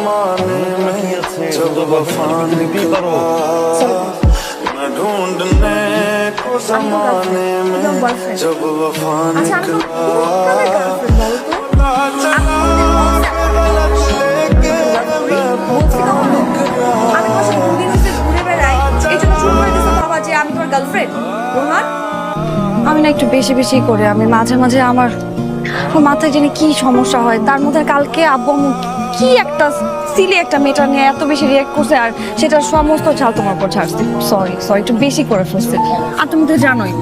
जमाने में जब वफा निकला मैं ढूंढने को जमाने में जब वफा আমি না একটু বেশি বেশি করে আমি মাঝে মাঝে আমার মাথায় জানি কি সমস্যা হয়। তার মধ্যে কালকে আব্বু আম্মু কি একটা সিলি একটা মেয়েটা নিয়ে এত বেশি রিয়াক্ট করছে, আর সেটার সমস্ত ঝাল তোমার উপর ছাড়ছে। সরি একটু বেশি করে ফেলছে। আর তুমি তো জানোই,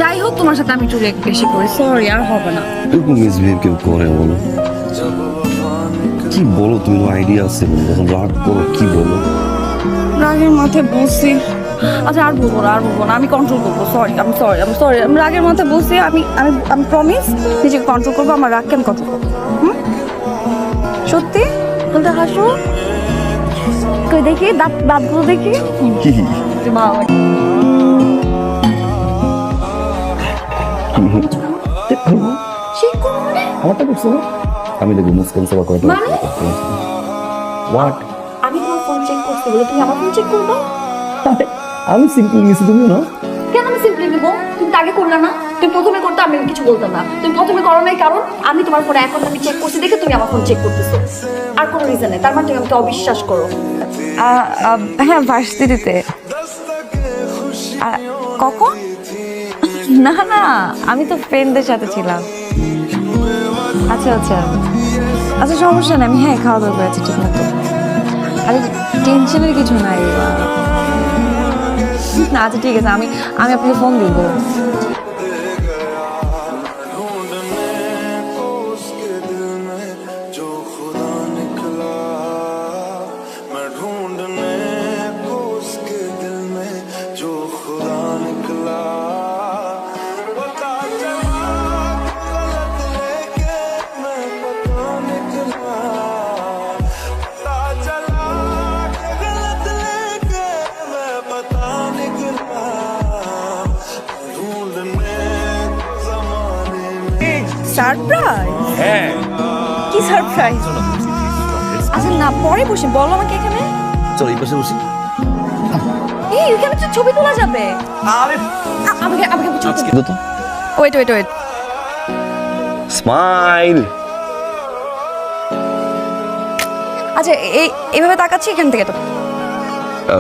যাই হোক তোমার সাথে আমি একটু রিয়াক্ট বেশি করি। সরি, আর হবে না। এরকম মিসবিহেভ কেউ করে বলো? কি বলো তুমি? আইডিয়া আছে যখন রাগ করো কি বলো? রাগের মাথায় বলছি। আচ্ছা আর বলবো না আমি কন্ট্রোল করবো। সরি আমি রাগের মাথায় বলছি। আমি আমি আমি প্রমিস নিজেকে কন্ট্রোল করবো। আমার রাগকে আমি কন্ট্রোল করবো। সত্যি বলতে হাসো। কই দেখি দাঁতগুলো দেখি। আমি দেখবো মুসকান সবা করে। হোয়াট? আমি তোমার ফোন চেক করতে বলে তুমি আমার ফোন চেক করবো? আমি সিম্পল নিয়েছি, তুমি না? কেন আমি সিম্পলি নিবো? তুমি আগে করলে না? তুমি প্রথমে করতে আমি কিছু বলতাম না। তুমি প্রথমে করো নাই কারণ আমি তোমার ফোনে এখন আমি চেক করছি দেখে তুমি আমার ফোন চেক করতেছো। আর কোনো রিজন নেই। তার মানে তুমি আমাকে অবিশ্বাস করো। হ্যাঁ ভার্সিটিতে। কখন? না আমি তো ফ্রেন্ডদের সাথে ছিলাম। আচ্ছা সমস্যা নেই। আমি খাওয়া দাওয়া করেছি ঠিক মতো। আরে টেনশনের কিছু নাই। আচ্ছা ঠিক আছে, আমি আপনাকে ফোন দিব। সারপ্রাইজ? হ্যাঁ। কি সারপ্রাইজ? আচ্ছা না, পরে বসে বলো আমাকে। এখানে চল এই পাশে বসি। এখানে তো ছবি তোলা যাবে। আরে আমাকে আজকে তো ওয়েট স্মাইল। আচ্ছা এইভাবে তাকাচ্ছি এখান থেকে তো।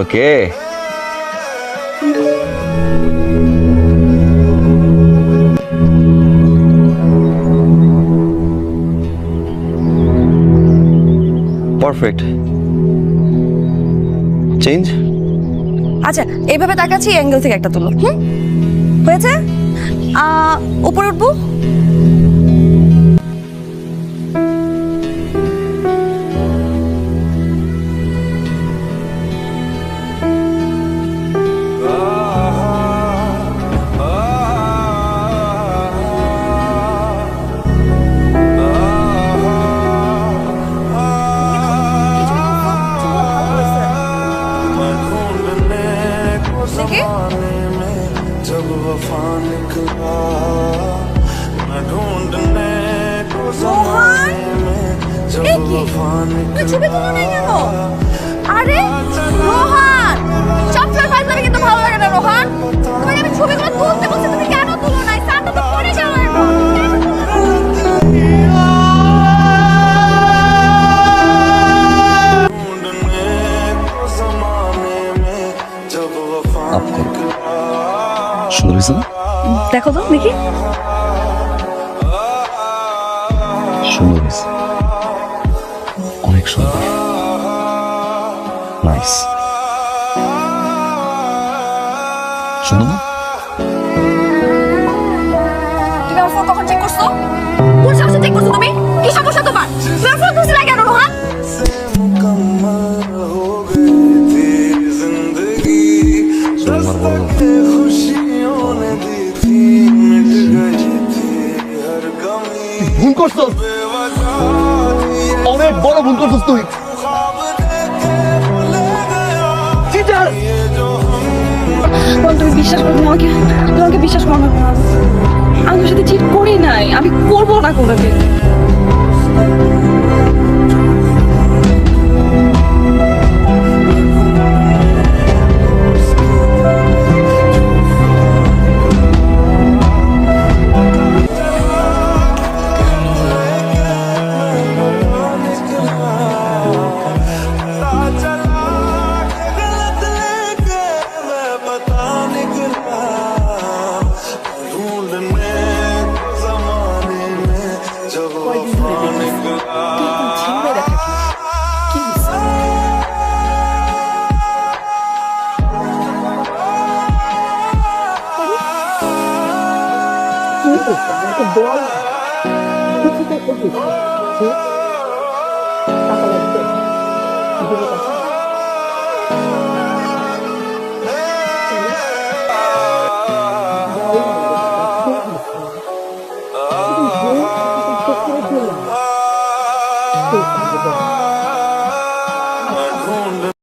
Okay perfect. চেঞ্জ। আচ্ছা এইভাবে তাকাচ্ছি, অ্যাঙ্গেল থেকে একটা তুলো। হয়েছে? উপরে উঠবো। जब वफा निकला मैं ढूंढने को जमाने में जब वफा निकला। আরে রোহান, সবসময় ফাইজলামি কিন্তু ভালো লাগে না রোহান। তোমাকে আমি ছবিগুলো তুলতে বলছি, তুমি কেন তুলো নাই? সানটা তো পড়ে গেল এখন। ढूंढने को जमाने में जब वफा निकला। সুন্দর হয়েছে না? দেখো তো দেখি। সুন্দর হয়েছে, অনেক সুন্দর। নাইস। সুন্দর না? তুমি আমার ফোন কখন চেক করছো? কোন সমস্যা চেক করছো তুমি? কি সমস্যা তোমার? তোমার ফোন তুলছি না কেন রোহান? ভুল করছস, অনেক বড় ভুল করছস তুই। তুমি বিশ্বাস করো, তোমাকে বিশ্বাস করো। আমি তোর সাথে চিট করি নাই, আমি করবো না কোনোদিন। বল কিছু তো করছিস টাকা লাগবে